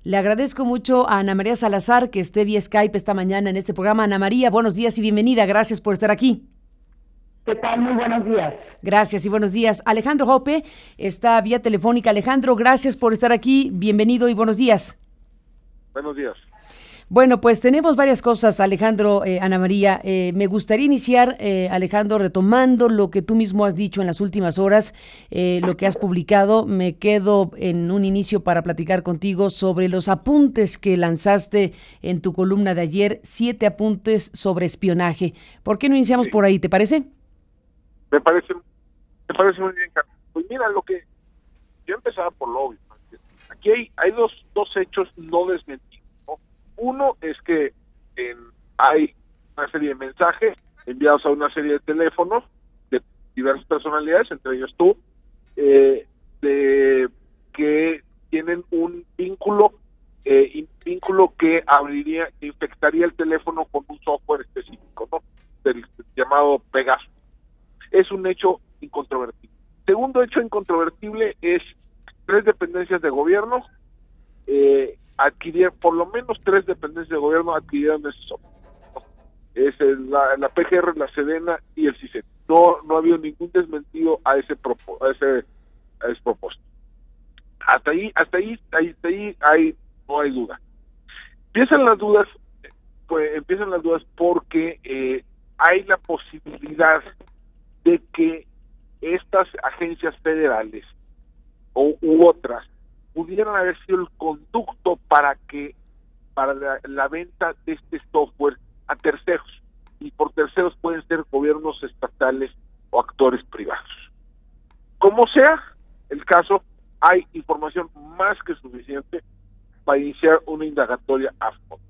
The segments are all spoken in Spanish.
Le agradezco mucho a Ana María Salazar que esté vía Skype esta mañana en este programa. Ana María, buenos días y bienvenida. Gracias por estar aquí. ¿Qué tal? Muy buenos días. Gracias y buenos días. Alejandro Jope está vía telefónica. Alejandro, gracias por estar aquí. Bienvenido y buenos días. Buenos días. Bueno, pues tenemos varias cosas, Alejandro, Ana María. Me gustaría iniciar, Alejandro, retomando lo que tú mismo has dicho en las últimas horas, lo que has publicado. Me quedo en un inicio para platicar contigo sobre los apuntes que lanzaste en tu columna de ayer, 7 apuntes sobre espionaje. ¿Por qué no iniciamos Sí. por ahí, te parece? Me parece muy bien, Carlos. Pues mira, yo empezaba por lo obvio. Aquí hay dos hechos no desmentidos, ¿no? Uno es que hay una serie de mensajes enviados a una serie de teléfonos de diversas personalidades, entre ellos tú, de que tienen un vínculo que infectaría el teléfono con un software específico, ¿no? Del llamado Pegasus. Es un hecho incontrovertible. Segundo hecho incontrovertible es 3 dependencias de gobierno por lo menos 3 dependencias de gobierno adquirieron ese software, ¿no? Es la PGR, la Sedena y el CISEN. No ha habido ningún desmentido a ese propósito. Hasta ahí no hay duda. Empiezan las dudas porque hay la posibilidad de que estas agencias federales u otras pudieran haber sido el conducto para la venta de este software a terceros, y por terceros pueden ser gobiernos estatales o actores privados. Como sea el caso, hay información más que suficiente para iniciar una indagatoria a fondo,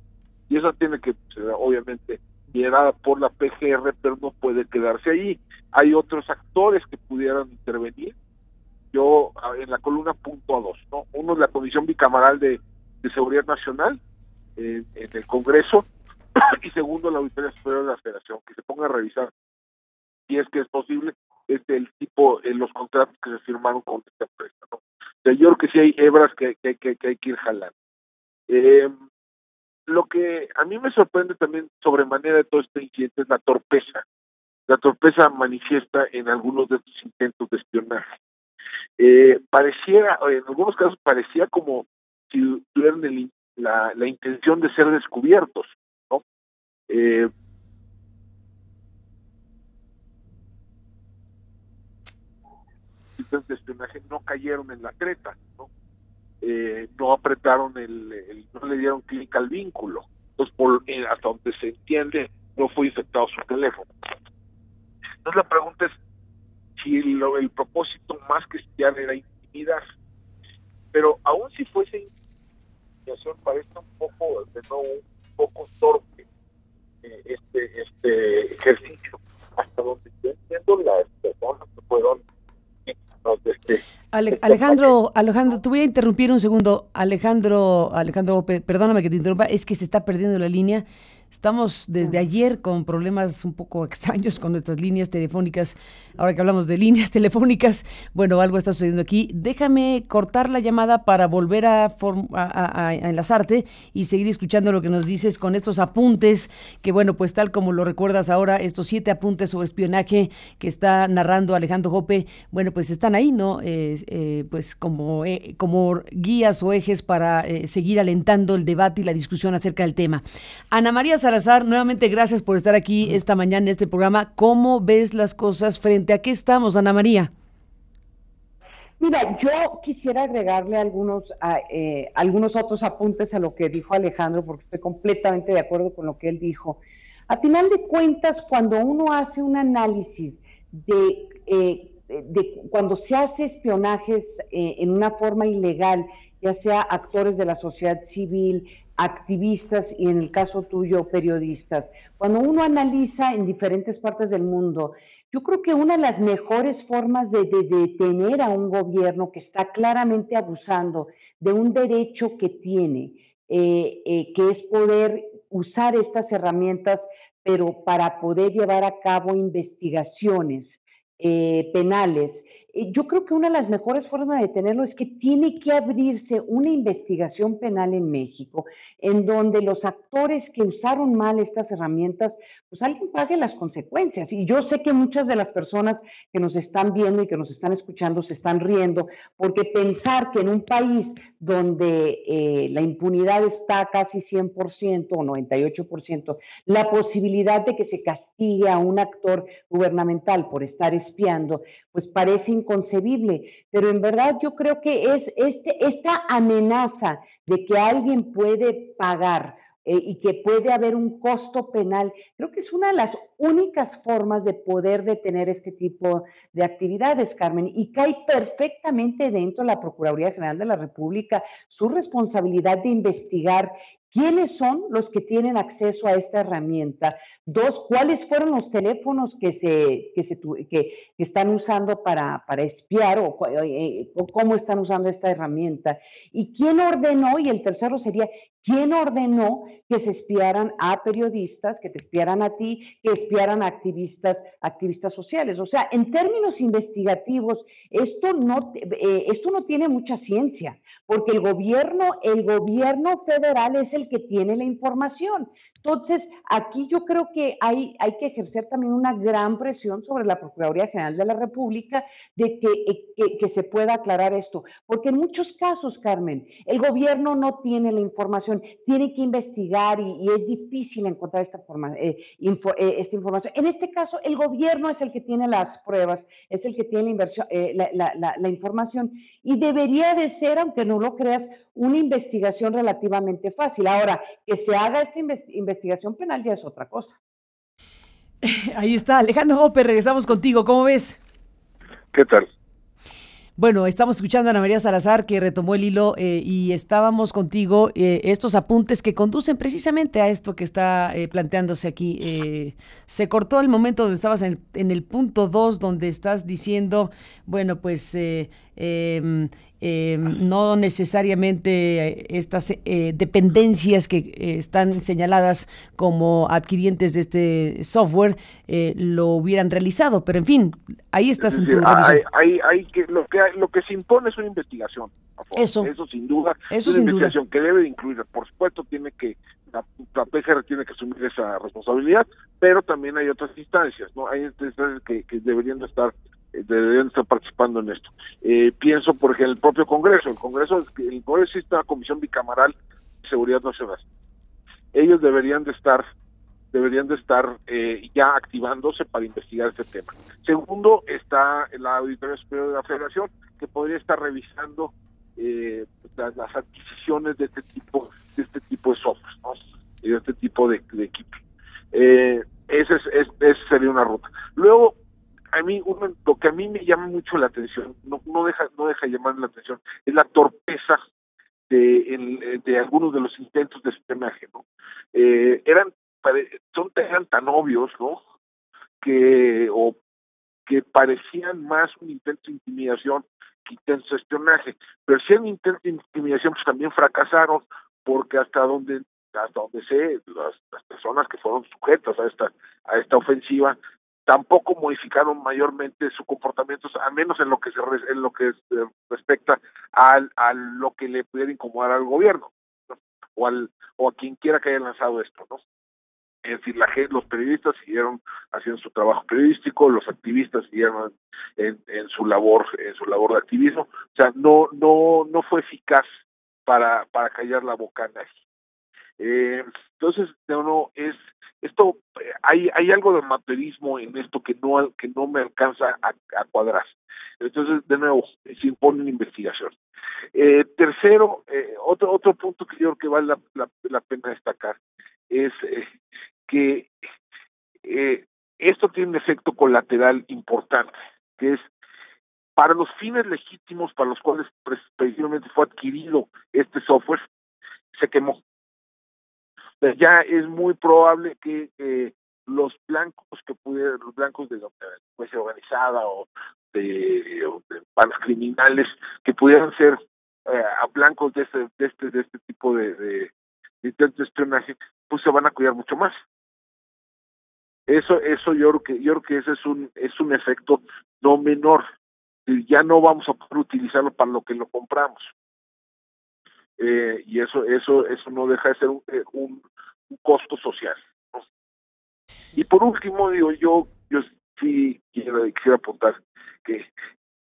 y eso tiene que ser obviamente liderada por la PGR, pero no puede quedarse ahí. Hay otros actores que pudieran intervenir. Yo en la columna punto a 2, ¿no? Uno es la Comisión Bicameral de Seguridad Nacional en el Congreso, y segundo la Auditoría Superior de la Federación, que se ponga a revisar, si es que es posible, los contratos que se firmaron con esta empresa, ¿no? Yo creo que sí hay hebras que hay que ir jalando. Lo que a mí me sorprende también sobremanera de todo este incidente es la torpeza. La torpeza manifiesta en algunos de estos intentos de espionaje. En algunos casos parecía como si tuvieran la intención de ser descubiertos, ¿no? Intentos de espionaje no cayeron en la treta, ¿no? No apretaron no le dieron clic al vínculo. Entonces, hasta donde se entiende, no fue infectado su teléfono. Entonces la pregunta es si el propósito más que espiar era intimidar. Pero aún si fuese intimidación, parece un poco torpe este ejercicio. Hasta donde yo entiendo, las personas que fueron víctimas de Alejandro, te voy a interrumpir un segundo. Alejandro, perdóname que te interrumpa, es que se está perdiendo la línea. Estamos desde ayer con problemas un poco extraños con nuestras líneas telefónicas. Ahora que hablamos de líneas telefónicas, bueno, algo está sucediendo aquí. Déjame cortar la llamada para volver a enlazarte y seguir escuchando lo que nos dices con estos apuntes, que bueno, pues tal como lo recuerdas ahora, estos 7 apuntes sobre espionaje que está narrando Alejandro Jope, bueno, pues están ahí, ¿no? Pues como guías o ejes para seguir alentando el debate y la discusión acerca del tema. Ana María Salazar, nuevamente gracias por estar aquí esta mañana en este programa. ¿Cómo ves las cosas? ¿Frente a qué estamos, Ana María? Mira, yo quisiera agregarle algunos otros apuntes a lo que dijo Alejandro, porque estoy completamente de acuerdo con lo que él dijo. A final de cuentas, cuando uno hace un análisis de cuando se hace espionajes en una forma ilegal, ya sea actores de la sociedad civil, activistas y en el caso tuyo, periodistas. Cuando uno analiza en diferentes partes del mundo, yo creo que una de las mejores formas de detener a un gobierno que está claramente abusando de un derecho que tiene, que es poder usar estas herramientas, pero para poder llevar a cabo investigaciones penales, yo creo que una de las mejores formas de detenerlo es que tiene que abrirse una investigación penal en México, en donde los actores que usaron mal estas herramientas, pues alguien pague las consecuencias. Y yo sé que muchas de las personas que nos están viendo y que nos están escuchando se están riendo, porque pensar que en un país donde la impunidad está casi 100% o 98%, la posibilidad de que se castigue a un actor gubernamental por estar espiando, pues parece inconcebible, pero en verdad yo creo que es esta amenaza de que alguien puede pagar y que puede haber un costo penal, creo que es una de las únicas formas de poder detener este tipo de actividades, Carmen, y cae perfectamente dentro de la Procuraduría General de la República su responsabilidad de investigar quiénes son los que tienen acceso a esta herramienta. Dos, cuáles fueron los teléfonos que están usando para espiar o cómo están usando esta herramienta. Y quién ordenó, y el tercero sería, ¿quién ordenó que se espiaran a periodistas, que te espiaran a ti, que espiaran a activistas sociales? O sea, en términos investigativos, esto no tiene mucha ciencia, porque el gobierno federal es el que tiene la información. Entonces, aquí yo creo que hay que ejercer también una gran presión sobre la Procuraduría General de la República de que se pueda aclarar esto, porque en muchos casos, Carmen, el gobierno no tiene la información, tiene que investigar y es difícil encontrar esta información. En este caso, el gobierno es el que tiene las pruebas, es el que tiene la información y debería de ser, aunque no lo creas, una investigación relativamente fácil. Ahora, que se haga esta investigación penal ya es otra cosa. Ahí está, Alejandro Ope, regresamos contigo, ¿cómo ves? ¿Qué tal? Bueno, estamos escuchando a Ana María Salazar, que retomó el hilo y estábamos contigo, estos apuntes que conducen precisamente a esto que está planteándose aquí. Se cortó el momento donde estabas en el punto 2, donde estás diciendo, bueno, pues no necesariamente estas dependencias que están señaladas como adquirientes de este software lo hubieran realizado, pero en fin, ahí estás es en decir, tu revisión. Lo que se impone es una investigación. Eso sin duda, es una investigación que debe de incluir, por supuesto, la PGR tiene que asumir esa responsabilidad, pero también hay otras instancias, ¿no? Hay instancias que deberían estar participando en esto. Pienso, por ejemplo, el propio Congreso. El Congreso existe una comisión bicameral de seguridad nacional. Ellos deberían de estar ya activándose para investigar este tema. Segundo, está la Auditoría Superior de la Federación, que podría estar revisando las adquisiciones de este tipo de software, ¿no? Y de este tipo de equipos. Esa sería una ruta. Luego, lo que a mí me llama mucho la atención, no deja llamar la atención, es la torpeza de algunos de los intentos de espionaje, ¿no? Eran tan obvios, ¿no? Que parecían más un intento de intimidación que intentos de espionaje, pero si eran intentos de intimidación, pues también fracasaron, porque hasta donde sé, las personas que fueron sujetas a esta ofensiva tampoco modificaron mayormente su comportamiento, al menos en lo que respecta a lo que le pudiera incomodar al gobierno, ¿no? o a quien quiera que haya lanzado esto, ¿no? Es decir, los periodistas siguieron haciendo su trabajo periodístico, los activistas siguieron en su labor de activismo. O sea, no fue eficaz para callar la boca a nadie. Entonces, hay algo de amateurismo en esto que no me alcanza a cuadrar. Entonces, de nuevo, se impone una investigación. Tercero, otro punto que yo creo que vale la pena destacar es que esto tiene un efecto colateral importante, que es para los fines legítimos para los cuales precisamente fue adquirido este software, se quemó. Ya es muy probable que los blancos de la delincuencia organizada o de bandas criminales que pudieran ser a blancos de este tipo de intentos de espionaje, pues se van a cuidar mucho más. Eso yo creo que ese es un efecto no menor. ya no vamos a poder utilizarlo para lo que lo compramos. Y eso no deja de ser un costo social, ¿no? Y por último, digo, yo sí quisiera apuntar que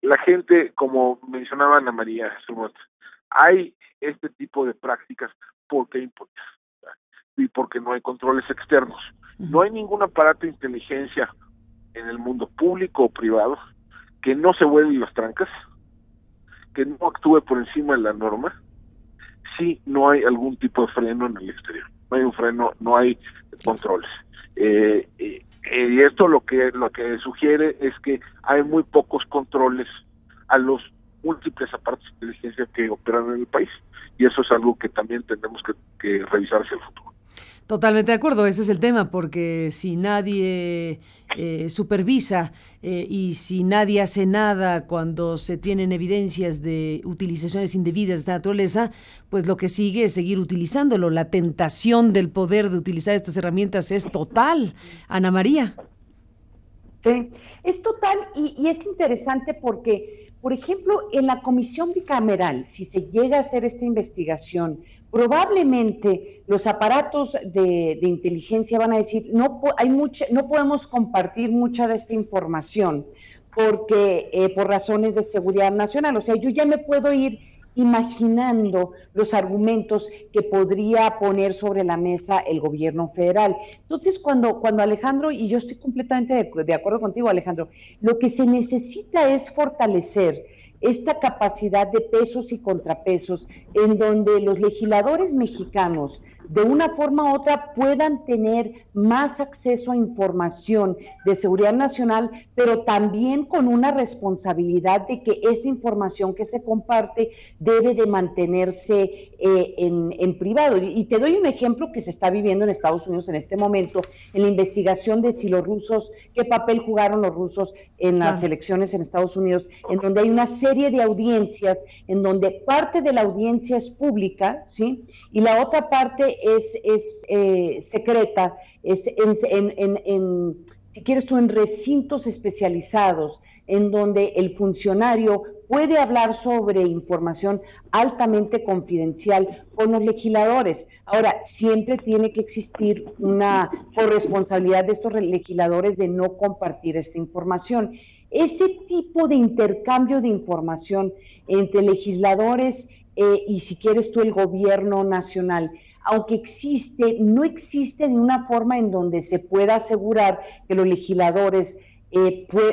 la gente, como mencionaba Ana María, hay este tipo de prácticas porque hay impunidad y porque no hay controles externos. No hay ningún aparato de inteligencia en el mundo público o privado que no se vuelven las trancas, que no actúe por encima de la norma, si no hay algún tipo de freno en el exterior. No hay un freno, no hay controles. Y esto lo que sugiere es que hay muy pocos controles a los múltiples aparatos de inteligencia que operan en el país, y eso es algo que también tenemos que revisar hacia el futuro. Totalmente de acuerdo, ese es el tema, porque si nadie supervisa y si nadie hace nada cuando se tienen evidencias de utilizaciones indebidas de esta naturaleza, pues lo que sigue es seguir utilizándolo. La tentación del poder de utilizar estas herramientas es total. Ana María. Sí, es total y es interesante porque, por ejemplo, en la comisión bicameral, si se llega a hacer esta investigación, probablemente los aparatos de inteligencia van a decir, no podemos compartir mucha de esta información porque por razones de seguridad nacional. O sea, yo ya me puedo ir imaginando los argumentos que podría poner sobre la mesa el gobierno federal. Entonces, cuando Alejandro, y yo estoy completamente de acuerdo contigo, Alejandro, lo que se necesita es fortalecer esta capacidad de pesos y contrapesos en donde los legisladores mexicanos de una forma u otra puedan tener más acceso a información de seguridad nacional, pero también con una responsabilidad de que esa información que se comparte debe de mantenerse en privado. Y te doy un ejemplo que se está viviendo en Estados Unidos en este momento, en la investigación de si los rusos, qué papel jugaron los rusos en las elecciones en Estados Unidos, en donde hay una serie de audiencias, en donde parte de la audiencia es pública, ¿sí? Y la otra parte es secreta, es si quieres tú, en recintos especializados, en donde el funcionario puede hablar sobre información altamente confidencial con los legisladores. Ahora, siempre tiene que existir una corresponsabilidad de estos legisladores de no compartir esta información. Ese tipo de intercambio de información entre legisladores y, si quieres tú, el gobierno nacional, aunque no existe de una forma en donde se pueda asegurar que los legisladores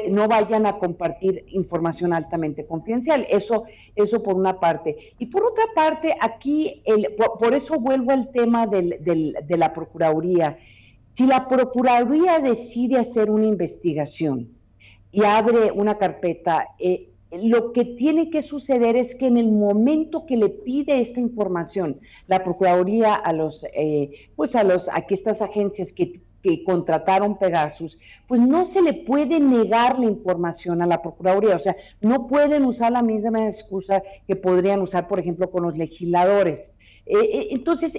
no vayan a compartir información altamente confidencial. Eso por una parte. Y por otra parte, aquí, por eso vuelvo al tema de la Procuraduría. Si la Procuraduría decide hacer una investigación y abre una carpeta, lo que tiene que suceder es que en el momento que le pide esta información la Procuraduría a estas agencias que contrataron Pegasus, pues no se le puede negar la información a la Procuraduría. O sea, no pueden usar la misma excusa que podrían usar, por ejemplo, con los legisladores. Entonces,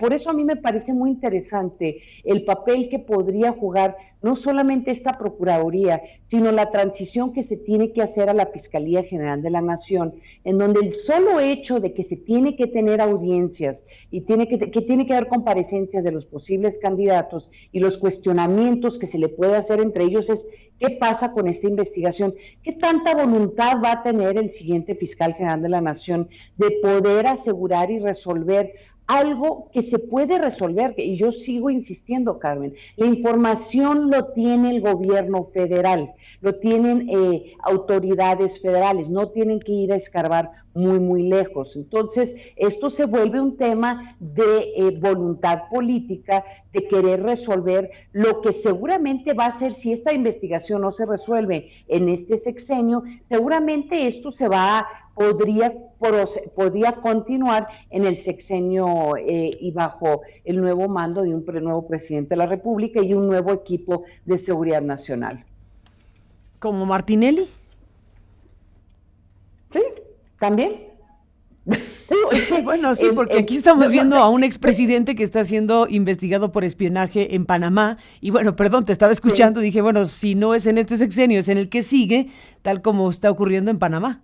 por eso a mí me parece muy interesante el papel que podría jugar no solamente esta Procuraduría, sino la transición que se tiene que hacer a la Fiscalía General de la Nación, en donde el solo hecho de que se tiene que tener audiencias y tiene que haber comparecencias de los posibles candidatos y los cuestionamientos que se le puede hacer entre ellos es ¿qué pasa con esta investigación? ¿Qué tanta voluntad va a tener el siguiente fiscal general de la Nación de poder asegurar y resolver algo que se puede resolver? Y yo sigo insistiendo, Carmen, la información lo tiene el gobierno federal, lo tienen autoridades federales, no tienen que ir a escarbar muy, muy lejos. Entonces, esto se vuelve un tema de voluntad política, de querer resolver lo que seguramente va a ser, si esta investigación no se resuelve en este sexenio, seguramente esto podría continuar en el sexenio y bajo el nuevo mando de un nuevo presidente de la República y un nuevo equipo de seguridad nacional. ¿Como Martinelli? Sí, también. Bueno, sí, porque aquí estamos viendo a un expresidente que está siendo investigado por espionaje en Panamá. Y bueno, perdón, te estaba escuchando y dije, bueno, si no es en este sexenio, es en el que sigue, tal como está ocurriendo en Panamá.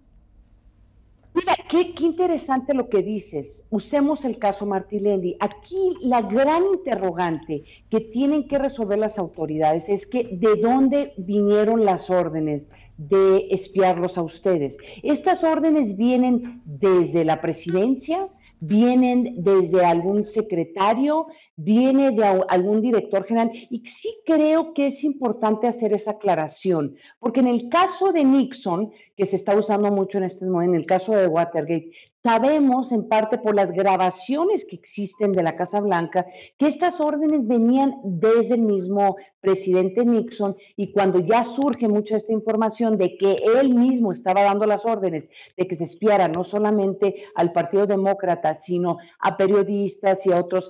Mira, qué interesante lo que dices. Usemos el caso Martinelli. Aquí la gran interrogante que tienen que resolver las autoridades es que de dónde vinieron las órdenes de espiarlos a ustedes. Estas órdenes vienen desde la presidencia, vienen desde algún secretario, viene de algún director general, y sí creo que es importante hacer esa aclaración, porque en el caso de Nixon, que se está usando mucho en este momento, en el caso de Watergate, sabemos en parte por las grabaciones que existen de la Casa Blanca que estas órdenes venían desde el mismo presidente Nixon, y cuando ya surge mucha esta información de que él mismo estaba dando las órdenes de que se espiara no solamente al Partido Demócrata, sino a periodistas y a otros,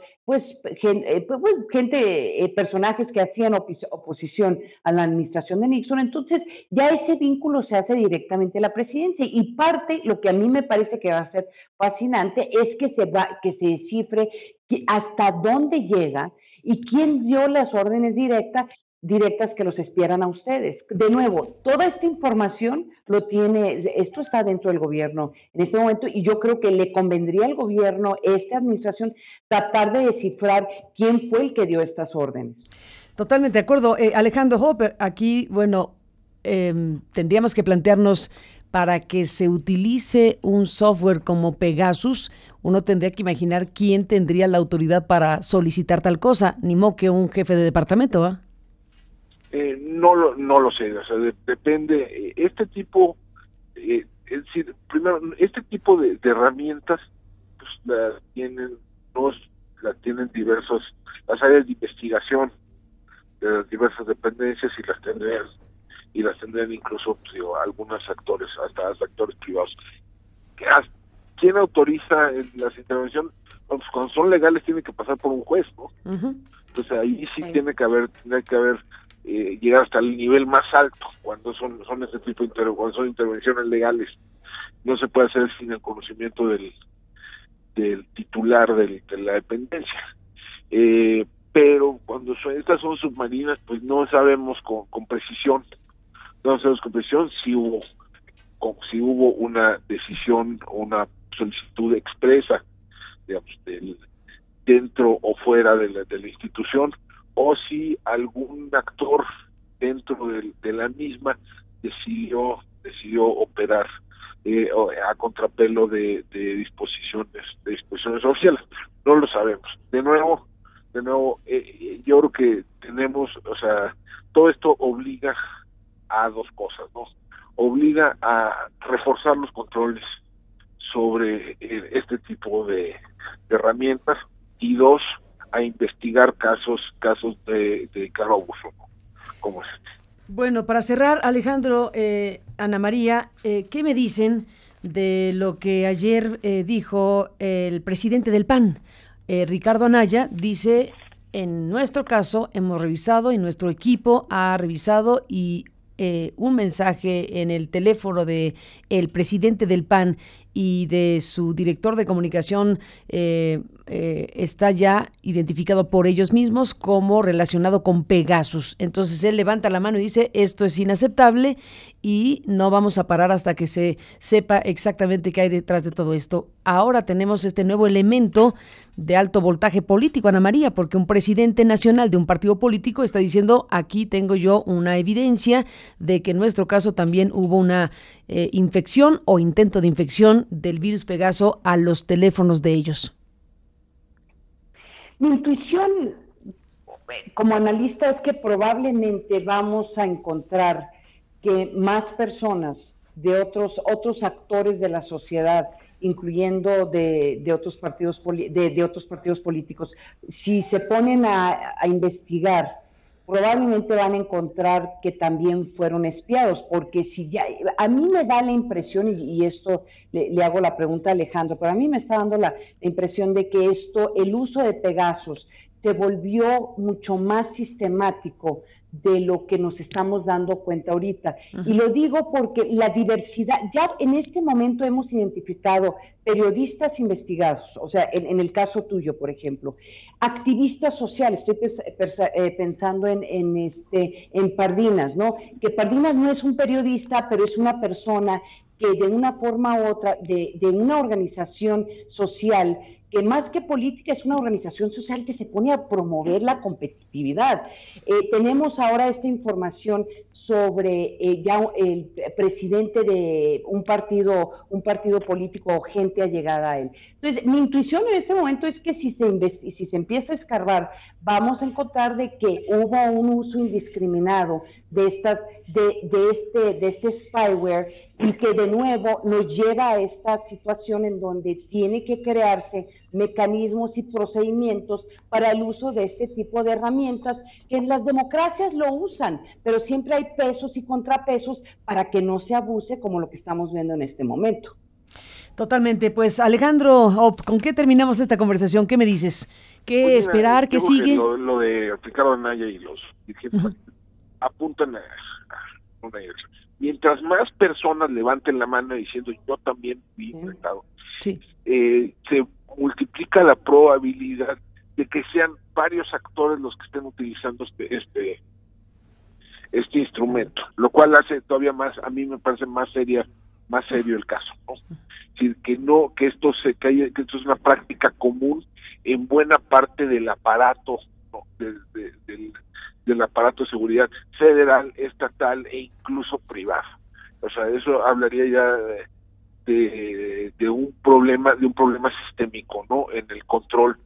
personajes que hacían oposición a la administración de Nixon, entonces ya ese vínculo se hace directamente a la presidencia, y parte, lo que a mí me parece que va a ser fascinante, es que se descifre hasta dónde llega y quién dio las órdenes directas que los espiaran a ustedes. De nuevo, toda esta información esto está dentro del gobierno en este momento, y yo creo que le convendría al gobierno, esta administración, tratar de descifrar quién fue el que dio estas órdenes. Totalmente de acuerdo. Alejandro Hoppe, aquí, bueno, tendríamos que plantearnos, para que se utilice un software como Pegasus, uno tendría que imaginar quién tendría la autoridad para solicitar tal cosa, ni modo que un jefe de departamento, ¿va? No lo sé, o sea, depende. Este tipo, es decir, primero, este tipo de herramientas, pues las tienen las áreas de investigación de las diversas dependencias, y las tendrían incluso, pues, algunos actores, hasta actores privados. ¿Quién autoriza las intervenciones? Bueno, pues cuando son legales tienen que pasar por un juez, ¿no? Uh-huh. Entonces ahí sí tiene que haber llegar hasta el nivel más alto cuando son este tipo cuando son intervenciones legales. No se puede hacer sin el conocimiento del titular de la dependencia. Pero cuando estas son submarinas, pues no sabemos con precisión. No sabemos con precisión si hubo una decisión, una solicitud expresa, digamos, dentro o fuera de la institución, o si algún actor dentro de la misma decidió operar a contrapelo de disposiciones oficiales. No lo sabemos. De nuevo, yo creo que tenemos, o sea, todo esto obliga a dos cosas, ¿no? Obliga a reforzar los controles sobre este tipo de herramientas, y dos, a investigar casos de claro abuso, ¿no? Como este. Bueno, para cerrar, Alejandro, Ana María, ¿qué me dicen de lo que ayer dijo el presidente del PAN? Ricardo Anaya dice, en nuestro caso hemos revisado, y nuestro equipo ha revisado, y un mensaje en el teléfono de el presidente del PAN y de su director de comunicación está ya identificado por ellos mismos como relacionado con Pegasus. Entonces él levanta la mano y dice, esto es inaceptable y no vamos a parar hasta que se sepa exactamente qué hay detrás de todo esto. Ahora tenemos este nuevo elemento de alto voltaje político, Ana María, porque un presidente nacional de un partido político está diciendo, aquí tengo yo una evidencia de que en nuestro caso también hubo una infección o intento de infección del virus Pegaso a los teléfonos de ellos. Mi intuición como analista es que probablemente vamos a encontrar que más personas de otros actores de la sociedad, incluyendo de otros partidos políticos, si se ponen a investigar, probablemente van a encontrar que también fueron espiados, porque a mí me da la impresión, y esto le hago la pregunta a Alejandro, pero a mí me está dando la impresión de que el uso de Pegasus se volvió mucho más sistemático de lo que nos estamos dando cuenta ahorita. Y lo digo porque la diversidad, ya en este momento hemos identificado periodistas investigados, o sea, en el caso tuyo, por ejemplo, activistas sociales, estoy pensando en Pardinas, ¿no? Que Pardinas no es un periodista, pero es una persona que de una forma u otra, de una organización social, que más que política es una organización social que se pone a promover la competitividad. Tenemos ahora esta información sobre ya el presidente de un partido político o gente allegada a él. Entonces, mi intuición en este momento es que si se empieza a escarbar, vamos a encontrar de que hubo un uso indiscriminado de este spyware, y que de nuevo nos lleva a esta situación en donde tiene que crearse mecanismos y procedimientos para el uso de este tipo de herramientas, que en las democracias lo usan, pero siempre hay pesos y contrapesos para que no se abuse como lo que estamos viendo en este momento. Totalmente. Pues Alejandro, ¿con qué terminamos esta conversación? ¿Qué me dices? ¿Qué pues esperar? ¿Qué sigue? Lo de Ricardo Anaya y los dirigentes apuntan a una dirección. Mientras más personas levanten la mano diciendo yo también fui infectado, sí, se multiplica la probabilidad de que sean varios actores los que estén utilizando este instrumento, lo cual hace todavía más, a mí me parece más serio el caso, ¿no? Es decir, que esto es una práctica común en buena parte del aparato, ¿no? del aparato de seguridad federal, estatal e incluso privado. O sea, eso hablaría ya de un problema sistémico, ¿no? En el control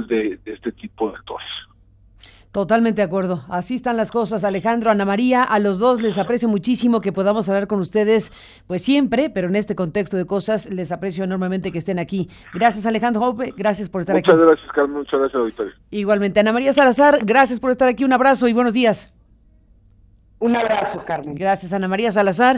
de este tipo de actores. Totalmente de acuerdo. Así están las cosas, Alejandro, Ana María, a los dos les aprecio muchísimo que podamos hablar con ustedes, pues siempre, pero en este contexto de cosas, les aprecio enormemente que estén aquí. Gracias, Alejandro Hoppe, gracias por estar aquí. Muchas gracias, Carmen, muchas gracias, auditorio. Igualmente, Ana María Salazar, gracias por estar aquí, un abrazo y buenos días. Un abrazo, Carmen. Gracias, Ana María Salazar.